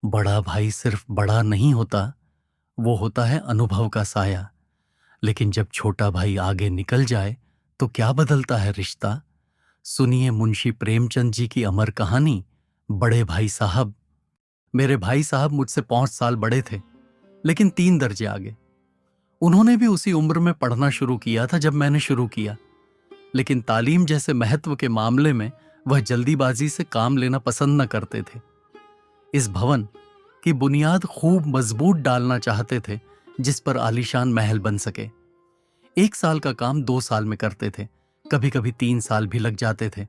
बड़ा भाई सिर्फ बड़ा नहीं होता, वो होता है अनुभव का साया। लेकिन जब छोटा भाई आगे निकल जाए तो क्या बदलता है रिश्ता। सुनिए मुंशी प्रेमचंद जी की अमर कहानी, बड़े भाई साहब। मेरे भाई साहब मुझसे 5 साल बड़े थे, लेकिन 3 दर्जे आगे। उन्होंने भी उसी उम्र में पढ़ना शुरू किया था जब मैंने शुरू किया, लेकिन तालीम जैसे महत्व के मामले में वह जल्दीबाजी से काम लेना पसंद न करते थे। इस भवन की बुनियाद खूब मजबूत डालना चाहते थे, जिस पर आलीशान महल बन सके। 1 साल का काम 2 साल में करते थे, कभी कभी 3 साल भी लग जाते थे।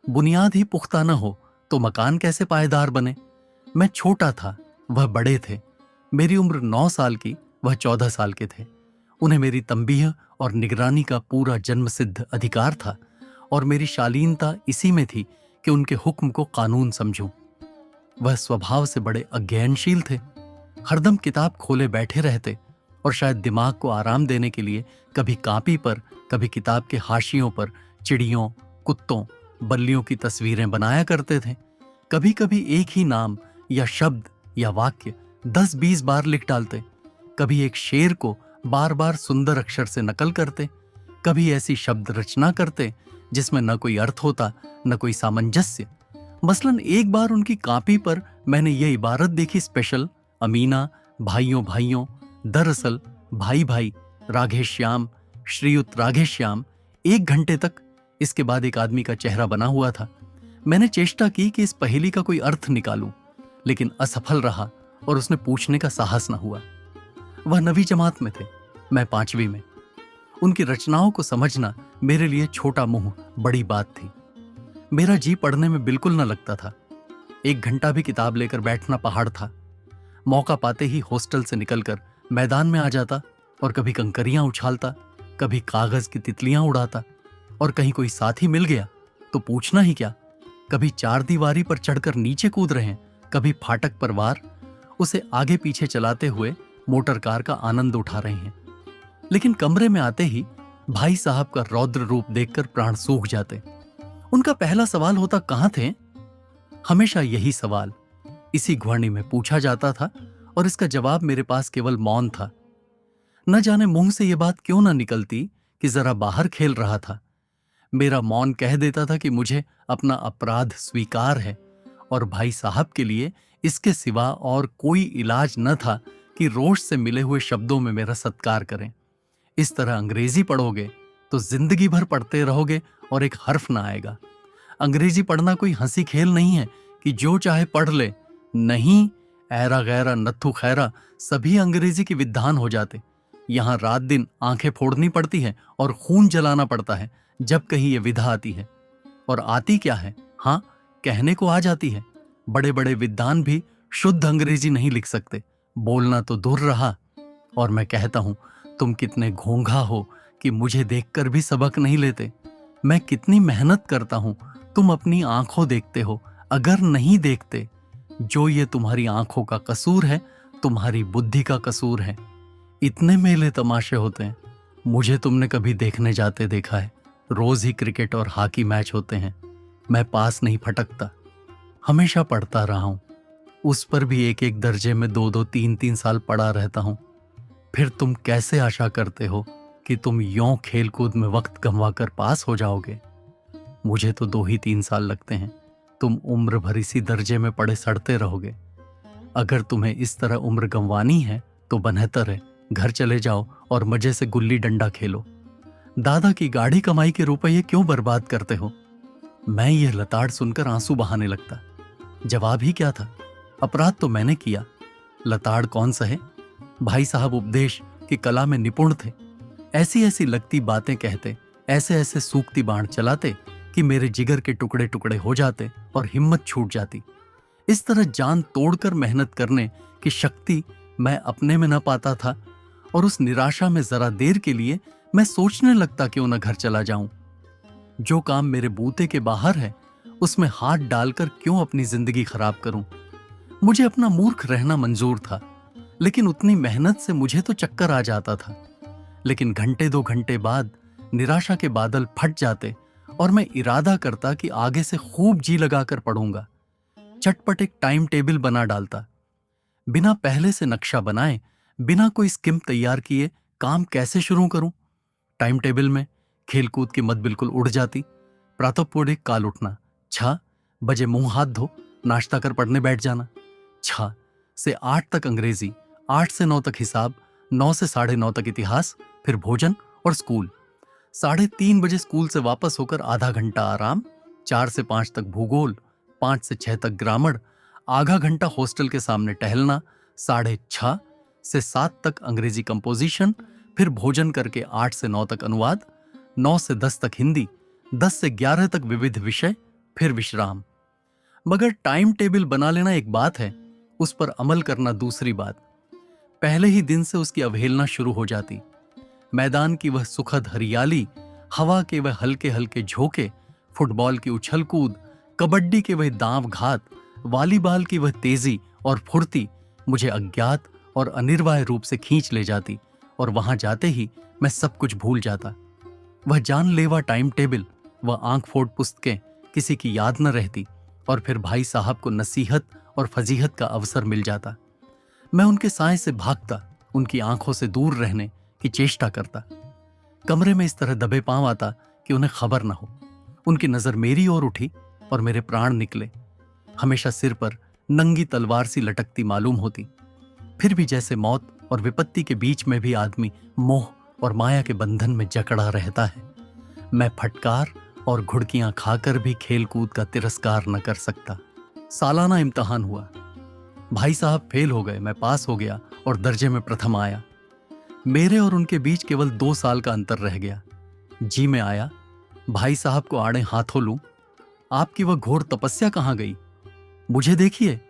बुनियाद ही पुख्ता न हो तो मकान कैसे पायदार बने। मैं छोटा था, वह बड़े थे। मेरी उम्र 9 साल की, वह 14 साल के थे। उन्हें मेरी तंबीह और निगरानी का पूरा जन्मसिद्ध अधिकार था, और मेरी शालीनता इसी में थी कि उनके हुक्म को कानून समझूं। वह स्वभाव से बड़े अज्ञानशील थे, हरदम किताब खोले बैठे रहते, और शायद दिमाग को आराम देने के लिए कभी कापी पर, कभी किताब के हाशियों पर चिड़ियों, कुत्तों, बल्लियों की तस्वीरें बनाया करते थे। कभी कभी एक ही नाम या शब्द या वाक्य 10-20 बार लिख डालते। कभी एक शेर को बार बार सुंदर अक्षर से नकल करते। कभी ऐसी शब्द रचना करते जिसमें न कोई अर्थ होता, न कोई सामंजस्य। मसलन एक बार उनकी कॉपी पर मैंने ये इबारत देखी स्पेशल, अमीना, भाइयों भाइयों, दरअसल भाई भाई, राधेश्याम, श्रीयुत राधेश्याम। 1 घंटे तक इसके बाद एक आदमी का चेहरा बना हुआ था। मैंने चेष्टा की कि इस पहेली का कोई अर्थ निकालूं, लेकिन असफल रहा और उसने पूछने का साहस न हुआ। वह 9वीं जमात में थे, मैं 5वीं में। उनकी रचनाओं को समझना मेरे लिए छोटा मुंह बड़ी बात थी। मेरा जी पढ़ने में बिल्कुल न लगता था। 1 घंटा भी किताब लेकर बैठना पहाड़ था। मौका पाते ही हॉस्टल से निकलकर मैदान में आ जाता और कभी कंकरियां उछालता, कभी कागज की तितलियां उड़ाता, और कहीं कोई साथी मिल गया तो पूछना ही क्या। कभी 4 दीवारी पर चढ़कर नीचे कूद रहे हैं, कभी फाटक पर वार, उसे आगे पीछे चलाते हुए मोटर कार का आनंद उठा रहे हैं। लेकिन कमरे में आते ही भाई साहब का रौद्र रूप देखकर प्राण सूख जाते। उनका पहला सवाल होता, कहां थे। हमेशा यही सवाल इसी घुड़नी में पूछा जाता था, और इसका जवाब मेरे पास केवल मौन था। न जाने मुंह से यह बात क्यों न निकलती कि जरा बाहर खेल रहा था। मेरा मौन कह देता था कि मुझे अपना अपराध स्वीकार है, और भाई साहब के लिए इसके सिवा और कोई इलाज न था कि रोष से मिले हुए शब्दों में मेरा सत्कार करें। इस तरह अंग्रेजी पढ़ोगे तो जिंदगी भर पढ़ते रहोगे और एक हर्फ ना आएगा। अंग्रेजी पढ़ना कोई हंसी खेल नहीं है कि जो चाहे पढ़ ले। नहीं, ऐरा गैरा नत्थु खैरा सभी अंग्रेजी के विद्वान हो जाते। यहां रात दिन आंखें फोड़नी पड़ती है और खून जलाना पड़ता है जब कहीं ये विधा आती है। और आती क्या है, हाँ, कहने को आ जाती है। बड़े बड़े विद्वान भी शुद्ध अंग्रेजी नहीं लिख सकते, बोलना तो दूर रहा। और मैं कहता हूं, तुम कितने घोंघा हो कि मुझे देखकर भी सबक नहीं लेते। मैं कितनी मेहनत करता हूं, तुम अपनी आंखों देखते हो। अगर नहीं देखते, जो ये तुम्हारी आंखों का कसूर है, तुम्हारी बुद्धि का कसूर है। इतने मेले तमाशे होते हैं, मुझे तुमने कभी देखने जाते देखा है। रोज ही क्रिकेट और हॉकी मैच होते हैं, मैं पास नहीं फटकता। हमेशा पढ़ता रहा हूं, उस पर भी 1-1 दर्जे में 2-2, 3-3 साल पढ़ा रहता हूं। फिर तुम कैसे आशा करते हो कि तुम यों खेलकूद में वक्त गंवाकर पास हो जाओगे। मुझे तो 2 ही 3 साल लगते हैं, तुम उम्र भर इसी दर्जे में पड़े सड़ते रहोगे। अगर तुम्हें इस तरह उम्र गंवानी है तो बेहतर है घर चले जाओ और मजे से गुल्ली डंडा खेलो। दादा की गाढ़ी कमाई के रुपये क्यों बर्बाद करते हो। मैं ये लताड़ सुनकर आंसू बहाने लगता। जवाब ही क्या था, अपराध तो मैंने किया, लताड़ कौन सहे। भाई साहब उपदेश की कला में निपुण थे। ऐसी ऐसी लगती बातें कहते, ऐसे ऐसे सूखती बाण चलाते कि मेरे जिगर के टुकड़े टुकड़े हो जाते और हिम्मत छूट जाती। इस तरह जान तोड़कर मेहनत करने की शक्ति मैं अपने में न पाता था, और उस निराशा में जरा देर के लिए मैं सोचने लगता क्यों न घर चला जाऊं। जो काम मेरे बूते के बाहर है, उसमें हाथ डालकर क्यों अपनी जिंदगी खराब करूं। मुझे अपना मूर्ख रहना मंजूर था, लेकिन उतनी मेहनत से मुझे तो चक्कर आ जाता था। लेकिन घंटे 2 घंटे बाद निराशा के बादल फट जाते और मैं इरादा करता कि आगे से खूब जी लगाकर पढ़ूंगा। चटपट एक टाइम टेबल बना डालता, बिना पहले से नक्शा बनाए, बिना कोई स्किम तैयार किए काम कैसे शुरू करूं? टाइम टेबल में खेलकूद की मत बिल्कुल उड़ जाती। प्रातःपूर्व काल उठना, 6 बजे मुंह हाथ धो नाश्ता कर पढ़ने बैठ जाना, 6 से 8 तक अंग्रेजी, 8 से 9 तक हिसाब, 9 से 9:30 तक इतिहास, फिर भोजन और स्कूल। 3:30 बजे स्कूल से वापस होकर आधा घंटा आराम, 4 से 5 तक भूगोल, 5 से 6 तक ग्रामर, आधा घंटा हॉस्टल के सामने टहलना, 6:30 से 7 तक अंग्रेजी कंपोजिशन, फिर भोजन करके 8 से 9 तक अनुवाद, 9 से 10 तक हिंदी, 10 से 11 तक विविध विषय, फिर विश्राम। मगर टाइम टेबल बना लेना एक बात है, उस पर अमल करना दूसरी बात। पहले ही दिन से उसकी अवहेलना शुरू हो जाती। मैदान की वह सुखद हरियाली, हवा के वह हल्के हल्के झोंके, फुटबॉल की उछल कूद, कबड्डी के वह दांव घात, वॉलीबॉल की वह तेजी और फुर्ती मुझे अज्ञात और अनिर्वाय रूप से खींच ले जाती, और वहां जाते ही मैं सब कुछ भूल जाता। वह जानलेवा टाइम टेबल, वह आंख फोड़ पुस्तकें किसी की याद न रहती, और फिर भाई साहब को नसीहत और फजीहत का अवसर मिल जाता। मैं उनके साए से भागता, उनकी आंखों से दूर रहने की चेष्टा करता। कमरे में इस तरह दबे पांव आता कि उन्हें खबर न हो। उनकी नजर मेरी ओर उठी और मेरे प्राण निकले। हमेशा सिर पर नंगी तलवार सी लटकती मालूम होती। फिर भी जैसे मौत और विपत्ति के बीच में भी आदमी मोह और माया के बंधन में जकड़ा रहता है। मैं फटकार और घुड़कियां खाकर भी खेल कूद का तिरस्कार न कर सकता। सालाना इम्तिहान हुआ। भाई साहब फेल हो गए, मैं पास हो गया और दर्जे में प्रथम आया। मेरे और उनके बीच केवल 2 साल का अंतर रह गया। जी में आया, भाई साहब को आड़े हाथों लूं, आपकी वह घोर तपस्या कहां गई? मुझे देखिए,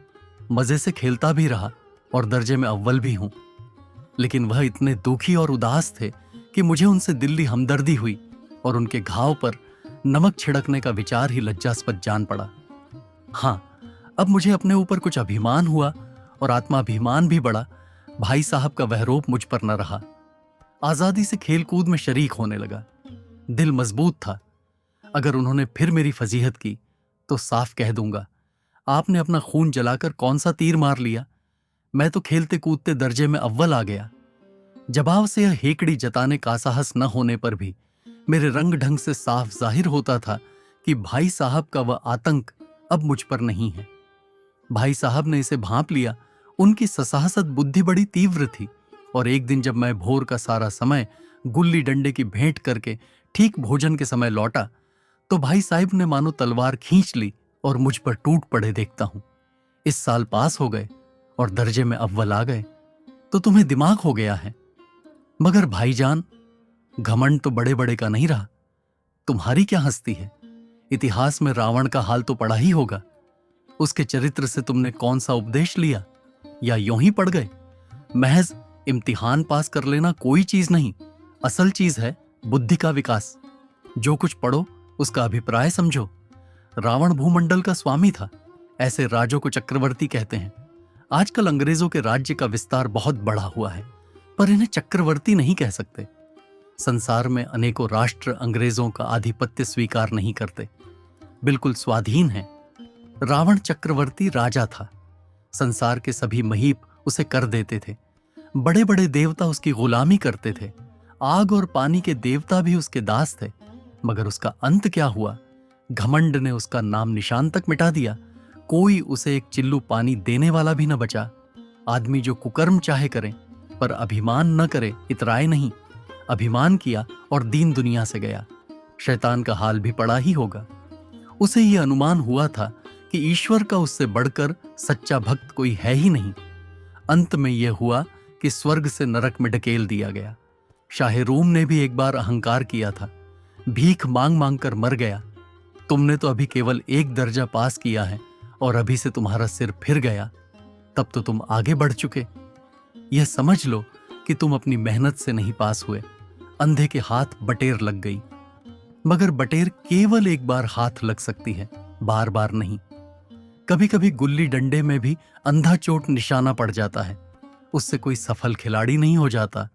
मजे से खेलता भी रहा और दर्जे में अव्वल भी हूं। लेकिन वह इतने दुखी और उदास थे कि मुझे उनसे दिल्ली हमदर्दी हुई और उनके घाव पर नमक छिड़कने का विचार ही लज्जास्पद जान पड़ा। हां, अब मुझे अपने ऊपर कुछ अभिमान हुआ और आत्माभिमान भी बढ़ा। भाई साहब का वह रोब मुझ पर न रहा। आजादी से खेल कूद में शरीक होने लगा। दिल मजबूत था। अगर उन्होंने फिर मेरी फजीहत की तो साफ कह दूंगा, आपने अपना खून जलाकर कौन सा तीर मार लिया? मैं तो खेलते कूदते दर्जे में अव्वल आ गया। जवाब से यह हेकड़ी जताने का साहस न होने पर भी मेरे रंग ढंग से साफ जाहिर होता था कि भाई साहब का वह आतंक अब मुझ पर नहीं है। भाई साहब ने इसे भांप लिया। उनकी ससाहसत बुद्धि बड़ी तीव्र थी, और एक दिन जब मैं भोर का सारा समय गुल्ली डंडे की भेंट करके ठीक भोजन के समय लौटा, तो भाई साहब ने मानो तलवार खींच ली और मुझ पर टूट पड़े देखता हूं। इस साल पास हो गए और दर्जे में अव्वल आ गए, तो तुम्हें दिमाग हो गया है। मगर भाईजान, घमंड तो बड़े बड़े का नहीं रहा। तुम्हारी क्या हस्ती है? इतिहास में रावण का हाल तो पढ़ा ही होगा। उसके चरित्र से तुमने कौन सा उपदेश लिया, या यूं ही पढ़ गए? महज इम्तिहान पास कर लेना कोई चीज नहीं। असल चीज है बुद्धि का विकास। जो कुछ पढ़ो उसका अभिप्राय समझो। रावण भूमंडल का स्वामी था। ऐसे राजों को चक्रवर्ती कहते हैं। आजकल अंग्रेजों के राज्य का विस्तार बहुत बढ़ा हुआ है, पर इन्हें चक्रवर्ती नहीं कह सकते। संसार में अनेकों राष्ट्र अंग्रेजों का आधिपत्य स्वीकार नहीं करते, बिल्कुल स्वाधीन है। रावण चक्रवर्ती राजा था। संसार के सभी महीप उसे कर देते थे। बड़े बड़े देवता उसकी गुलामी करते थे। आग और पानी के देवता भी उसके दास थे। मगर उसका अंत क्या हुआ? घमंड ने उसका नाम निशान तक मिटा दिया। कोई उसे एक चिल्लू पानी देने वाला भी न बचा। आदमी जो कुकर्म चाहे करे, पर अभिमान न करे, इतराए नहीं। अभिमान किया और दीन दुनिया से गया। शैतान का हाल भी पड़ा ही होगा। उसे यह अनुमान हुआ था कि ईश्वर का उससे बढ़कर सच्चा भक्त कोई है ही नहीं। अंत में यह हुआ कि स्वर्ग से नरक में ढकेल दिया गया। शाहे रूम ने भी एक बार अहंकार किया था। भीख मांग मांग कर मर गया। तुमने तो अभी केवल 1 दर्जा पास किया है और अभी से तुम्हारा सिर फिर गया। तब तो तुम आगे बढ़ चुके। यह समझ लो कि तुम अपनी मेहनत से नहीं पास हुए। अंधे के हाथ बटेर लग गई। मगर बटेर केवल एक बार हाथ लग सकती है, बार बार नहीं। कभी कभी गुल्ली डंडे में भी अंधा चोट निशाना पड़ जाता है। उससे कोई सफल खिलाड़ी नहीं हो जाता।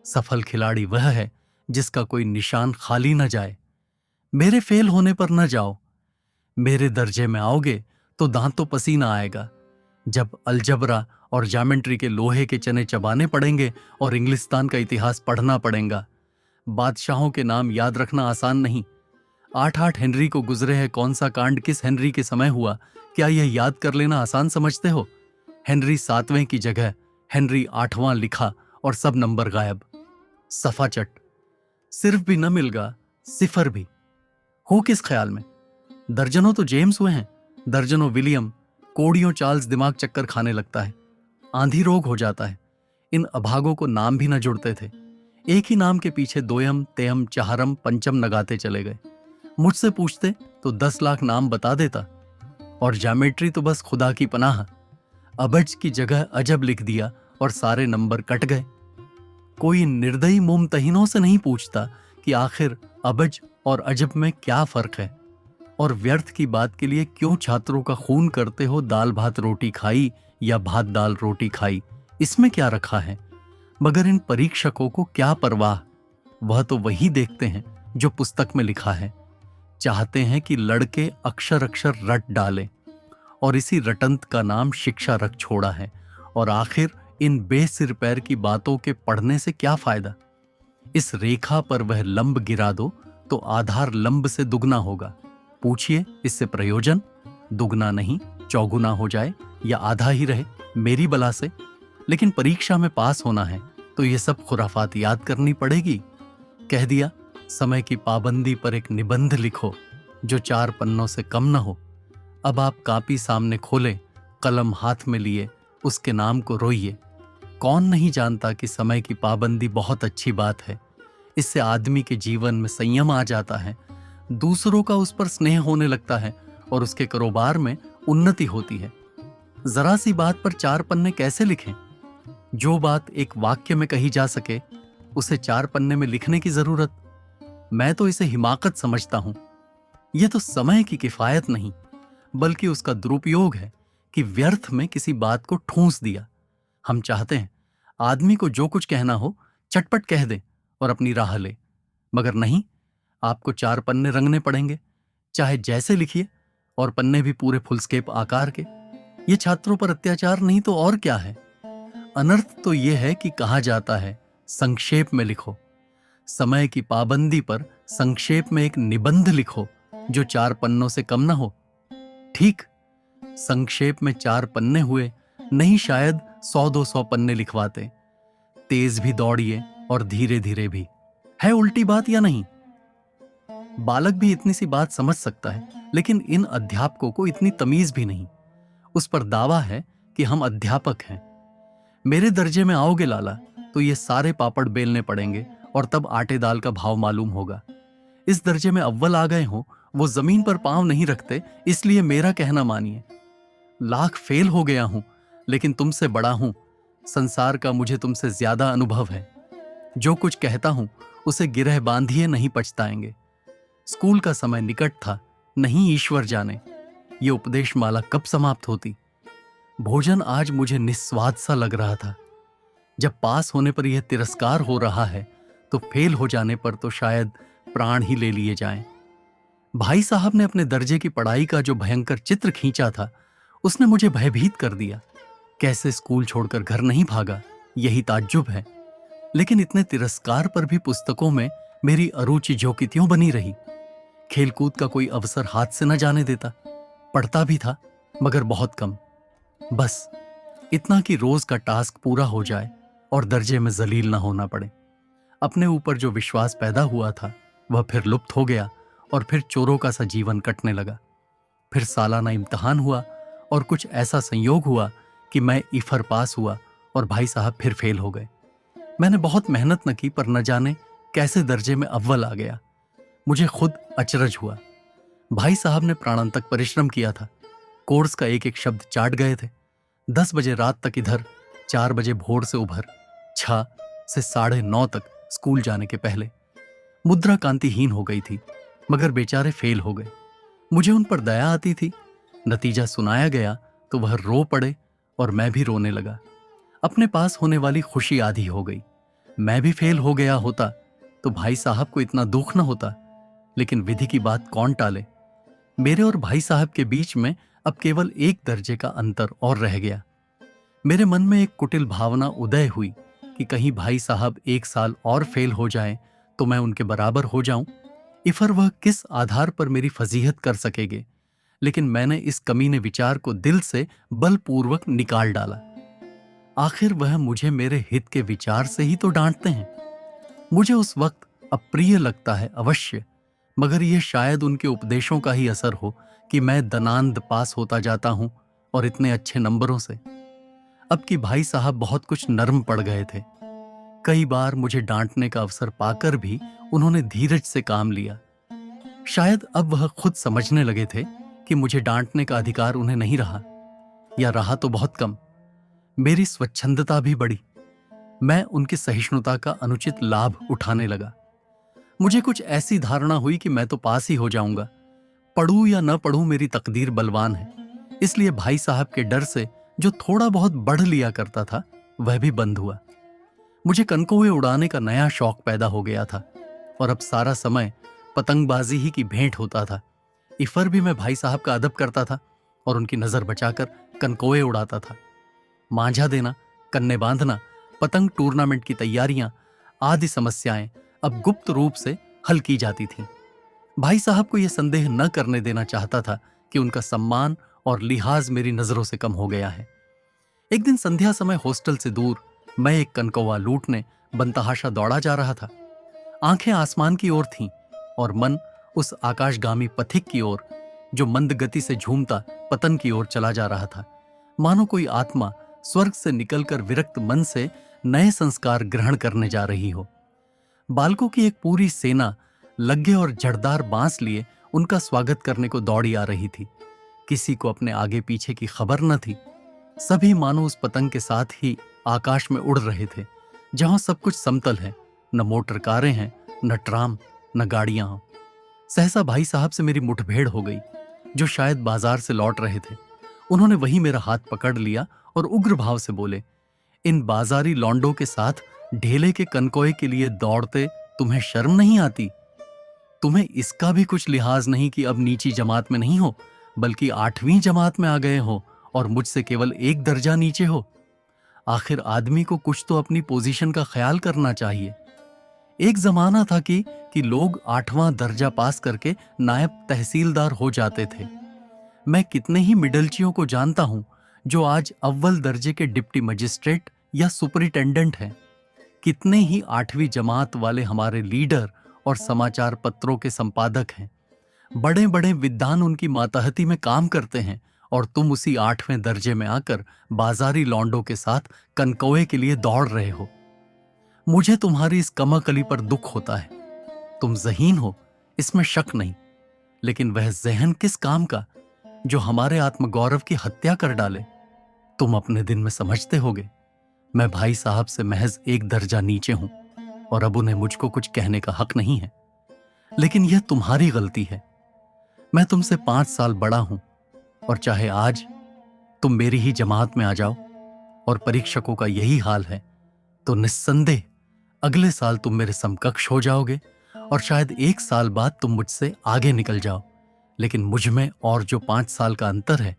सफल खिलाड़ी वह है जिसका कोई निशान खाली न जाए। मेरे फेल होने पर न जाओ। मेरे दर्जे में आओगे तो दांतों पसीना आएगा। जब अलजबरा और ज्योमेट्री के लोहे के चने चबाने पड़ेंगे और इंग्लिस्तान का इतिहास पढ़ना पड़ेगा। बादशाहों के नाम याद रखना आसान नहीं। 8-8 हेनरी को गुजरे हैं, कौन सा कांड किस हेनरी के समय हुआ, क्या यह याद कर लेना आसान समझते हो? हेनरी 7वें की जगह हेनरी 8वां लिखा और सब नंबर गायब। सफा चट। सिर्फ भी न मिलगा, सिफर भी। हो किस ख्याल में? दर्जनों तो जेम्स हुए हैं, दर्जनों विलियम, कोड़ियों चार्ल्स। दिमाग चक्कर खाने लगता है, आंधी रोग हो जाता है। इन अभागों को नाम भी न जुड़ते थे, एक ही नाम के पीछे दोयम, तेयम, चाहरम, पंचम लगाते चले गए। मुझसे पूछते तो 10 लाख नाम बता देता। और ज्योमेट्री तो बस खुदा की पनाह। अबज की जगह अजब लिख दिया और सारे नंबर कट गए। कोई निर्दयी मुमतहिनों से नहीं पूछता कि आखिर अबज और अजब में क्या फर्क है, और व्यर्थ की बात के लिए क्यों छात्रों का खून करते हो। दाल भात रोटी खाई या भात दाल रोटी खाई, इसमें क्या रखा है? मगर इन परीक्षकों को क्या परवाह, वह तो वही देखते हैं जो पुस्तक में लिखा है। चाहते हैं कि लड़के अक्षर अक्षर रट डालें, और इसी रटंत का नाम शिक्षा रख छोड़ा है। और आखिर इन बेसिर पैर की बातों के पढ़ने से क्या फायदा? इस रेखा पर वह लंब गिरा दो तो आधार लंब से दुगना होगा। पूछिए इससे प्रयोजन? दुगना नहीं, चौगुना हो जाए या आधा ही रहे, मेरी बला से। लेकिन परीक्षा में पास होना है तो ये सब खुराफात याद करनी पड़ेगी। कह दिया समय की पाबंदी पर एक निबंध लिखो जो 4 पन्नों से कम न हो। अब आप कापी सामने खोले, कलम हाथ में लिए, उसके नाम को रोइए। कौन नहीं जानता कि समय की पाबंदी बहुत अच्छी बात है। इससे आदमी के जीवन में संयम आ जाता है, दूसरों का उस पर स्नेह होने लगता है और उसके कारोबार में उन्नति होती है। जरा सी बात पर 4 पन्ने कैसे लिखें? जो बात एक वाक्य में कही जा सके उसे 4 पन्ने में लिखने की जरूरत? मैं तो इसे हिमाकत समझता हूं। यह तो समय की किफायत नहीं बल्कि उसका दुरुपयोग है कि व्यर्थ में किसी बात को ठूंस दिया। हम चाहते हैं आदमी को जो कुछ कहना हो चटपट कह दे और अपनी राह ले, मगर नहीं, आपको 4 पन्ने रंगने पड़ेंगे, चाहे जैसे लिखिए, और पन्ने भी पूरे फुलस्केप आकार के। ये छात्रों पर अत्याचार नहीं तो और क्या है? अनर्थ तो यह है कि कहा जाता है संक्षेप में लिखो। समय की पाबंदी पर संक्षेप में एक निबंध लिखो जो 4 पन्नों से कम ना हो। ठीक, संक्षेप में 4 पन्ने हुए, नहीं शायद 100-200 पन्ने लिखवाते। तेज भी दौड़िए और धीरे धीरे भी। है उल्टी बात या नहीं? बालक भी इतनी सी बात समझ सकता है, लेकिन इन अध्यापकों को इतनी तमीज भी नहीं। उस पर दावा है कि हम अध्यापक हैं। मेरे दर्जे में आओगे लाला तो ये सारे पापड़ बेलने पड़ेंगे और तब आटे दाल का भाव मालूम होगा। इस दर्जे में अव्वल आ गए हो, वो जमीन पर पांव नहीं रखते, इसलिए मेरा कहना मानिए। लाख फेल हो गया हूं लेकिन तुमसे बड़ा हूं। संसार का मुझे तुमसे ज्यादा अनुभव है। जो कुछ कहता हूं उसे गिरह बांधिए, नहीं पछताएंगे। स्कूल का समय निकट था, नहीं ईश्वर जाने ये उपदेश माला कब समाप्त होती। भोजन आज मुझे निस्वाद सा लग रहा था। जब पास होने पर यह तिरस्कार हो रहा है तो फेल हो जाने पर तो शायद प्राण ही ले लिए जाएं। भाई साहब ने अपने दर्जे की पढ़ाई का जो भयंकर चित्र खींचा था उसने मुझे भयभीत कर दिया। कैसे स्कूल छोड़कर घर नहीं भागा, यही ताज्जुब है। लेकिन इतने तिरस्कार पर भी पुस्तकों में मेरी अरुचि झोंकी त्यों बनी रही। खेलकूद का कोई अवसर हाथ से न जाने देता। पढ़ता भी था मगर बहुत कम, बस इतना कि रोज का टास्क पूरा हो जाए और दर्जे में जलील ना होना पड़े। अपने ऊपर जो विश्वास पैदा हुआ था वह फिर लुप्त हो गया और फिर चोरों का सा जीवन कटने लगा। फिर सालाना इम्तिहान हुआ और कुछ ऐसा संयोग हुआ कि मैं ईफर पास हुआ और भाई साहब फिर फेल हो गए। मैंने बहुत मेहनत न की पर न जाने कैसे दर्जे में अव्वल आ गया। मुझे खुद अचरज हुआ। भाई साहब ने प्राणांतक परिश्रम किया था, कोर्स का एक एक शब्द चाट गए थे। 10 बजे रात तक इधर, 4 बजे भोर से उभर, 6 से 9:30 तक स्कूल जाने के पहले। मुद्रा कांतिहीन हो गई थी मगर बेचारे फेल हो गए। मुझे उन पर दया आती थी। नतीजा सुनाया गया तो वह रो पड़े और मैं भी रोने लगा। अपने पास होने वाली खुशी आधी हो गई। मैं भी फेल हो गया होता तो भाई साहब को इतना दुख न होता। लेकिन विधि की बात कौन टाले। मेरे और भाई साहब के बीच में अब केवल एक दर्जे का अंतर और रह गया। मेरे मन में एक कुटिल भावना उदय हुई कि कहीं भाई साहब एक साल और फेल हो जाएं तो मैं उनके बराबर हो जाऊं। इफर वह किस आधार पर मेरी फजीहत कर सकेंगे, लेकिन मैंने इस कमीने विचार को दिल से बलपूर्वक निकाल डाला। आखिर वह मुझे मेरे हित के विचार से ही तो डांटते हैं। मुझे उस वक्त अप्रिय लगता है अवश्य, मगर यह शायद उनके उपदेशों का ही असर हो कि मैं दनांद पास होता जाता हूं, और इतने अच्छे नंबरों से। अब कि भाई साहब बहुत कुछ नर्म पड़ गए थे। कई बार मुझे डांटने का अवसर पाकर भी उन्होंने धीरज से काम लिया। शायद अब वह खुद समझने लगे थे कि मुझे डांटने का अधिकार उन्हें नहीं रहा, या रहा तो बहुत कम। मेरी स्वच्छंदता भी बढ़ी। मैं उनकी सहिष्णुता का अनुचित लाभ उठाने लगा। मुझे कुछ ऐसी धारणा हुई कि मैं तो पास ही हो जाऊंगा। पढ़ूं या न पढ़ूं, मेरी तकदीर बलवान है। इसलिए भाई साहब के डर से जो थोड़ा बहुत बढ़ लिया करता था वह भी बंद हुआ। मुझे कनकोए उड़ाने का नया शौक पैदा हो गया था, और अब सारा समय पतंगबाजी ही की भेंट होता था। इफर भी मैं भाई साहब का अदब करता था और उनकी नजर बचाकर कनकोए उड़ाता था। मांझा देना, कन्ने बांधना, पतंग टूर्नामेंट की तैयारियां आदि समस्याएं अब गुप्त रूप से हल की जाती थीं। भाई साहब को यह संदेह न करने देना चाहता था कि उनका सम्मान और लिहाज मेरी नजरों से कम हो गया है। एक दिन संध्या समय हॉस्टल से दूर मैं एक कनकौवा लूटने बनतहाशा दौड़ा जा रहा था। आंखें आसमान की ओर थीं और मन उस आकाशगामी पथिक की ओर जो मंद गति से झूमता पतन की ओर चला जा रहा था। मानो कोई आत्मा स्वर्ग से निकलकर विरक्त मन से नए संस्कार ग्रहण करने जा रही हो। बालकों की एक पूरी सेना लग्गे और जड़दार बांस लिए उनका स्वागत करने को दौड़ी आ रही थी। किसी को अपने आगे पीछे की खबर न थी। सभी मानो उस पतंग के साथ ही आकाश में उड़ रहे थे, जहां सब कुछ समतल है। न मोटर कारें हैं, न ट्राम, न गाड़ियां हों। सहसा भाई साहब से मेरी मुठभेड़ हो गई, जो शायद बाजार से लौट रहे थे। उन्होंने वहीं मेरा हाथ पकड़ लिया और उग्र भाव से बोले, इन बाजारी लौंडों के साथ ढेले के कनकोए के लिए दौड़ते तुम्हें शर्म नहीं आती? तुम्हें इसका भी कुछ लिहाज नहीं कि अब नीची जमात में नहीं हो, बल्कि 8वीं जमात में आ गए हो और मुझसे केवल एक दर्जा नीचे हो। आखिर आदमी को कुछ तो अपनी पोजीशन का ख्याल करना चाहिए। एक जमाना था कि लोग 8वां दर्जा पास करके नायब तहसीलदार हो जाते थे। मैं कितने ही मिडलचियों को जानता हूं जो आज अव्वल दर्जे के डिप्टी मजिस्ट्रेट या सुपरिटेंडेंट हैं। कितने ही 8वीं जमात वाले हमारे लीडर और समाचार पत्रों के संपादक हैं। बड़े बड़े विद्वान उनकी मातहती में काम करते हैं, और तुम उसी 8वें दर्जे में आकर बाजारी लौंडों के साथ कनकौए के लिए दौड़ रहे हो। मुझे तुम्हारी इस कमाकली पर दुख होता है। तुम ज़हीन हो, इसमें शक नहीं, लेकिन वह ज़हन किस काम का जो हमारे आत्मगौरव की हत्या कर डाले। तुम अपने दिन में समझते होगे, मैं भाई साहब से महज एक दर्जा नीचे हूं, और अब उन्हें मुझको कुछ कहने का हक नहीं है। लेकिन यह तुम्हारी गलती है। मैं तुमसे 5 साल बड़ा हूं, और चाहे आज तुम मेरी ही जमात में आ जाओ और परीक्षकों का यही हाल है, तो निस्संदेह अगले साल तुम मेरे समकक्ष हो जाओगे, और शायद 1 साल बाद तुम मुझसे आगे निकल जाओ। लेकिन मुझ में और जो 5 साल का अंतर है,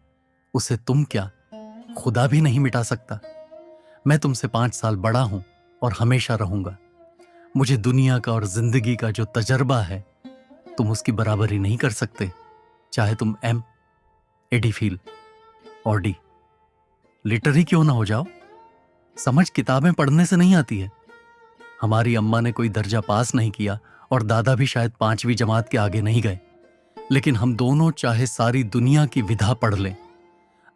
उसे तुम क्या, खुदा भी नहीं मिटा सकता। मैं तुमसे 5 साल बड़ा हूं और हमेशा रहूंगा। मुझे दुनिया का और जिंदगी का जो तजर्बा है, तुम उसकी बराबरी नहीं कर सकते, चाहे तुम एम, एडीफिल और डी लिटरी क्यों ना हो जाओ। समझ किताबें पढ़ने से नहीं आती है। हमारी अम्मा ने कोई दर्जा पास नहीं किया, और दादा भी शायद 5वीं जमात के आगे नहीं गए। लेकिन हम दोनों चाहे सारी दुनिया की विधा पढ़ लें,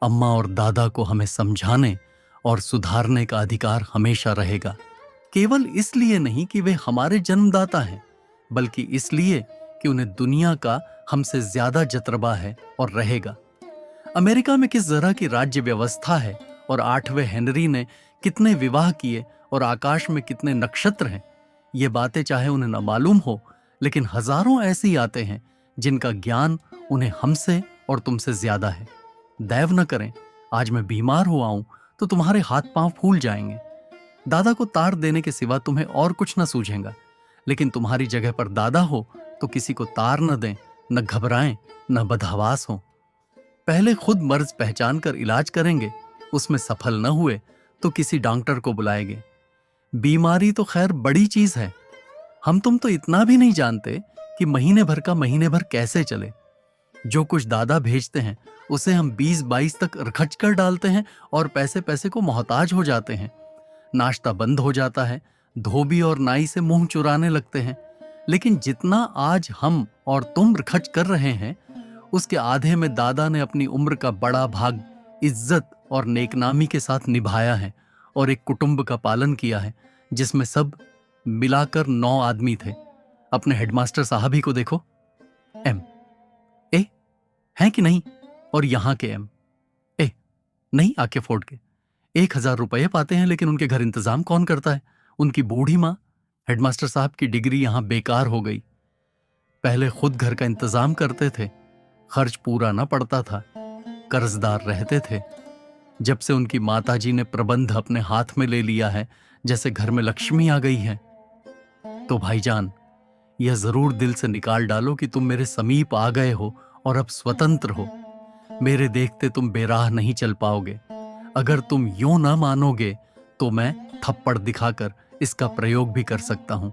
अम्मा और दादा को हमें समझाने और सुधारने का अधिकार हमेशा रहेगा। केवल इसलिए नहीं कि वे हमारे जन्मदाता हैं, बल्कि इसलिए कि उन्हें दुनिया का हमसे ज्यादा जतरबा है और रहेगा। अमेरिका में किस तरह की राज्य व्यवस्था है, और 8वें हेनरी ने कितने विवाह किए, और आकाश में कितने नक्षत्र हैं, ये बातें चाहे उन्हें न मालूम हो, लेकिन हजारों ऐसे ही आते हैं जिनका ज्ञान उन्हें हमसे और तुमसे ज्यादा है। दैव न करें, आज मैं बीमार हुआ हूं तो तुम्हारे हाथ पांव फूल जाएंगे। दादा को तार देने के सिवा तुम्हें और कुछ न सूझेगा। लेकिन तुम्हारी जगह पर दादा हो तो किसी को तार न दें, न घबराएं, न बदहवास हो। पहले खुद मर्ज पहचान कर इलाज करेंगे, उसमें सफल न हुए तो किसी डॉक्टर को बुलाएंगे। बीमारी तो खैर बड़ी चीज है, हम तुम तो इतना भी नहीं जानते कि महीने भर का महीने भर कैसे चले। जो कुछ दादा भेजते हैं उसे हम 20-22 तक खर्च कर डालते हैं और पैसे पैसे को मोहताज हो जाते हैं। नाश्ता बंद हो जाता है, धोबी और नाई से मुंह चुराने लगते हैं। लेकिन जितना आज हम और तुम खर्च कर रहे हैं, उसके आधे में दादा ने अपनी उम्र का बड़ा भाग इज्जत और नेकनामी के साथ निभाया है और एक कुटुंब का पालन किया है जिसमें सब मिलाकर 9 आदमी थे। अपने हेडमास्टर साहब ही को देखो, एम ए हैं कि नहीं, और यहां के एम ए नहीं आके फोड़ के 1000 रुपये पाते हैं, लेकिन उनके घर इंतजाम कौन करता है? उनकी बूढ़ी माँ। हेडमास्टर साहब की डिग्री यहां बेकार हो गई। पहले खुद घर का इंतजाम करते थे, खर्च पूरा न पड़ता था, कर्जदार रहते थे। जब से उनकी माताजी ने प्रबंध अपने हाथ में ले लिया है, जैसे घर में लक्ष्मी आ गई है। तो भाईजान, यह जरूर दिल से निकाल डालो कि तुम मेरे समीप आ गए हो और अब स्वतंत्र हो। मेरे देखते तुम बेराह नहीं चल पाओगे। अगर तुम यूं ना मानोगे तो मैं थप्पड़ दिखाकर इसका प्रयोग भी कर सकता हूं।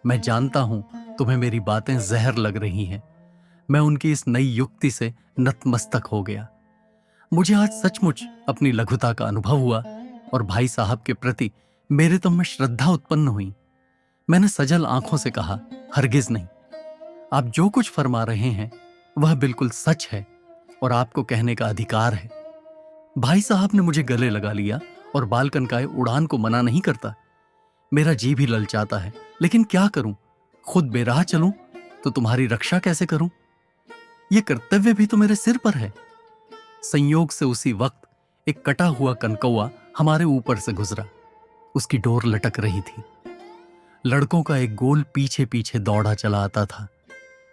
मैं जानता हूं तुम्हें मेरी बातें जहर लग रही हैं। मैं उनकी इस नई युक्ति से नतमस्तक हो गया। मुझे आज सचमुच अपनी लघुता का अनुभव हुआ और भाई साहब के प्रति मेरे तुम में श्रद्धा उत्पन्न हुई। मैंने सजल आंखों से कहा, हरगिज नहीं, आप जो कुछ फरमा रहे हैं वह बिल्कुल सच है और आपको कहने का अधिकार है। भाई साहब ने मुझे गले लगा लिया और बालकन का उड़ान को मना नहीं करता। मेरा जी भी ललचाता है, लेकिन क्या करूं? खुद बेराह चलूं तो तुम्हारी रक्षा कैसे करूं? यह कर्तव्य भी तो मेरे सिर पर है। संयोग से उसी वक्त एक कटा हुआ कनकौआ हमारे ऊपर से गुजरा। उसकी डोर लटक रही थी। लड़कों का एक गोल पीछे पीछे दौड़ा चला आता था।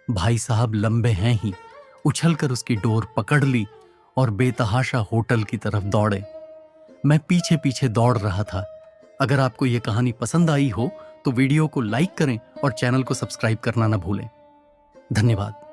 भाई साहब लंबे हैं ही, उछलकर उसकी डोर पकड़ ली और बेतहाशा होटल की तरफ दौड़े। मैं पीछे पीछे दौड़ रहा था। अगर आपको यह कहानी पसंद आई हो तो वीडियो को लाइक करें और चैनल को सब्सक्राइब करना न भूलें। धन्यवाद।